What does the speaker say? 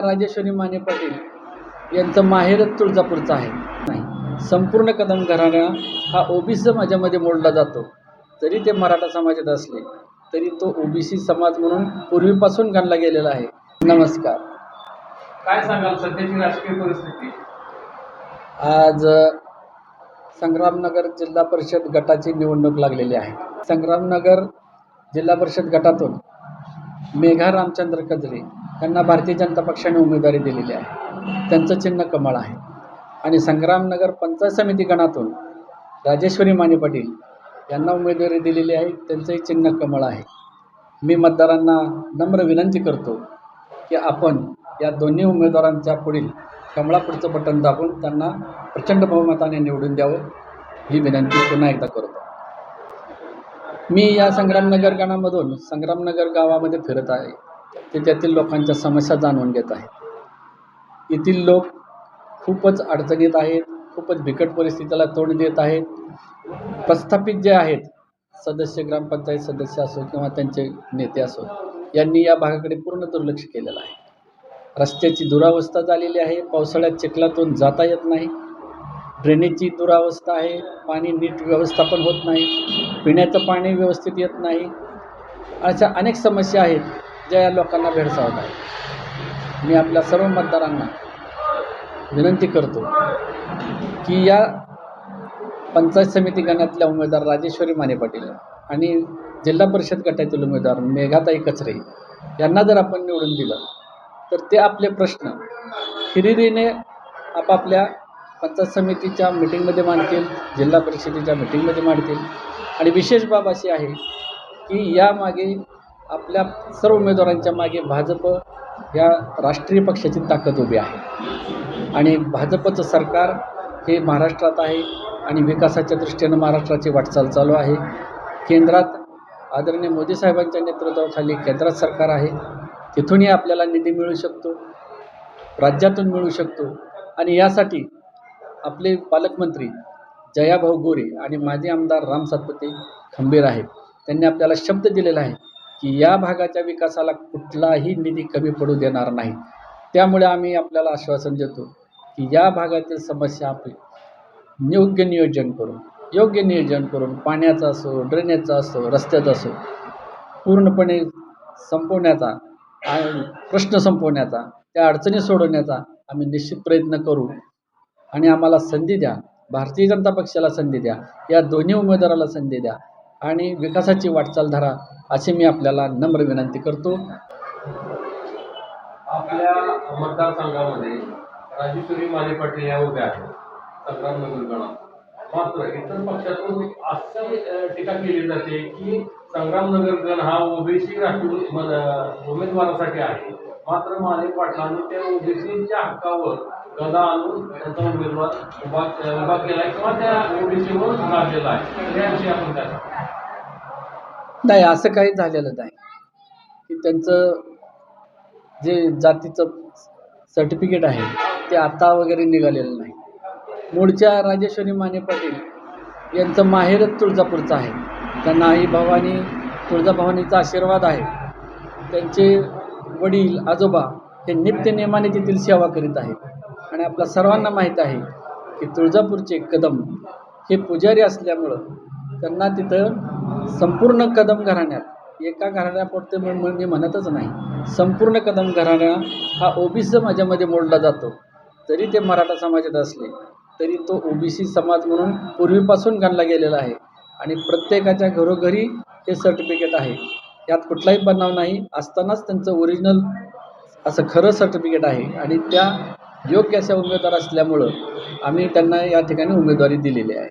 राजेश्वरी माने पाटील यांचं माहेरच तुळजापूरचं आहे. नाही, संपूर्ण कदम घराणा हा ओबीसी समाजामध्ये मोडला जातो. जरी ते मराठा समाजात असले तरी तो ओबीसी समाज म्हणून पूर्वीपासून गणला गेलेला आहे. नमस्कार. काय सांगाल सध्याची राजकीय परिस्थिती? आज संग्रामनगर जिल्हा परिषद गटाची निवडणूक लागलेली आहे. संग्रामनगर जिल्हा परिषद गटातून मेघा रामचंद्र कजरे यांना भारतीय जनता पक्षाने उमेदवारी दिलेली आहे. त्यांचं चिन्ह कमळ आहे. आणि संग्रामनगर पंचायत समिती गणातून राजेश्वरी माने पाटील यांना उमेदवारी दिलेली आहे. त्यांचंही चिन्ह कमळ आहे. मी मतदारांना नम्र विनंती करतो की आपण या दोन्ही उमेदवारांच्या पुढील कमळापुढचं बटन दाबून त्यांना प्रचंड बहुमताने निवडून द्यावं ही विनंती पुन्हा एकदा करतो. मी या संग्रामनगर गणामधून संग्रामनगर गावामध्ये फिरत आहे. ते त्यातील लोकांच्या समस्या जाणून घेत आहे. येथील लोक खूपच अडचणीत आहेत, खूपच बिकट परिस्थितीला तोंड देत आहेत. प्रस्थापित जे आहेत सदस्य, ग्रामपंचायत सदस्य असो किंवा त्यांचे नेते असो, यांनी या भागाकडे पूर्ण दुर्लक्ष केलेलं आहे. रस्त्याची दुरावस्था झालेली आहे. पावसाळ्यात चिखलातून जाता येत नाही. ड्रेनेजची दुरावस्था आहे. पाणी नीट व्यवस्थापन होत नाही. पिण्याचं पाणी व्यवस्थित येत नाही. अशा अनेक समस्या आहेत ज्या या लोकांना भेडसावत आहेत. मी आपल्या सर्व मतदारांना विनंती करतो की या पंचायत समिती गणातल्या उमेदवार राजेश्वरी माने पाटील आणि जिल्हा परिषद गटातील उमेदवार मेघाताई कचरे यांना जर आपण निवडून दिलं तर ते आपले प्रश्न हिरिरीने आपापल्या पंचायत समितीच्या मिटिंगमध्ये मांडतील, जिल्हा परिषदेच्या मिटिंगमध्ये मांडतील. आणि विशेष बाब अशी आहे की यामागे आपल्या सर्व उमेदवारांच्या मागे भाजप या राष्ट्रीय पक्षाची ताकद उभी आहे. आणि भाजपचं सरकार हे महाराष्ट्रात आहे आणि विकासाच्या दृष्टीनं महाराष्ट्राची वाटचाल चालू आहे. केंद्रात आदरणीय मोदी साहेबांच्या नेतृत्वाखाली केंद्रात सरकार आहे. तिथूनही आपल्याला निधी मिळू शकतो, राज्यातून मिळू शकतो. आणि यासाठी आपले पालकमंत्री जयाभाऊ गोरे आणि माजी आमदार राम सातपुते खंबीर आहेत. त्यांनी आपल्याला शब्द दिलेला आहे की या भागाच्या विकासाला कुठलाही निधी कमी पडू देणार नाही. त्यामुळे आम्ही आपल्याला आश्वासन देतो की या भागातील समस्या आपली योग्य नियोजन करून पाण्याचा असो, ड्रेनेजचा असो, रस्त्याचा असो पूर्णपणे संपवण्याचा आणि प्रश्न संपवण्याचा, त्या अडचणी सोडवण्याचा आम्ही निश्चित प्रयत्न करू. आणि आम्हाला संधी द्या, भारतीय जनता पक्षाला संधी द्या, या दोन्ही उमेदवाराला संधी द्या आणि विकासाची वाटचाल धरा अशी मी आपल्याला नम्र विनंती करतो. आपल्या मतदारसंघामध्ये राजेश्वरी माने पाटील या उभ्या आहेत संग्रामनगर गणात. मात्र इतर पक्षातून अशी टीका केली जाते की संग्रामनगर गण हा ओबीसी राष्ट्रीय उमेदवारासाठी आहे. मात्र माने पाटलांनी त्या ओबीसीच्या हक्कावर गदा आणून त्यांचा उमेदवार उभा केला किंवा त्या ओबीसीवर लाभलेला आहे. त्याविषयी आपण काय सांगता? नाही, असं काही झालेलं नाही की त्यांचं जे जातीचं सर्टिफिकेट आहे ते आता वगैरे निघालेलं नाही. मूळच्या राजेश्वरी माने पाटील यांचं माहेरच तुळजापूरचं आहे. त्यांना आई भवानी तुळजाभवानीचा आशीर्वाद आहे. त्यांचे वडील आजोबा हे नित्यनेमाने तिथील सेवा करीत आहेत. आणि आपल्या सर्वांना माहीत आहे की तुळजापूरचे कदम हे पुजारी असल्यामुळं त्यांना तिथं संपूर्ण कदम घराण्यात, एका घराण्यापुरते मी म्हणतच नाही, संपूर्ण कदम घराणा हा ओबीसी समाजामध्ये मोडला जातो. जरी ते मराठा समाजात असले तरी तो ओबीसी समाज म्हणून पूर्वीपासून गणला गेलेला आहे. आणि प्रत्येकाच्या घरोघरी हे सर्टिफिकेट आहे. यात कुठलाही बनाव नाही. असतानाच त्यांचं ओरिजिनल असं खरं सर्टिफिकेट आहे. आणि त्या योग्य अशा उमेदवार असल्यामुळं आम्ही त्यांना या ठिकाणी उमेदवारी दिलेली आहे.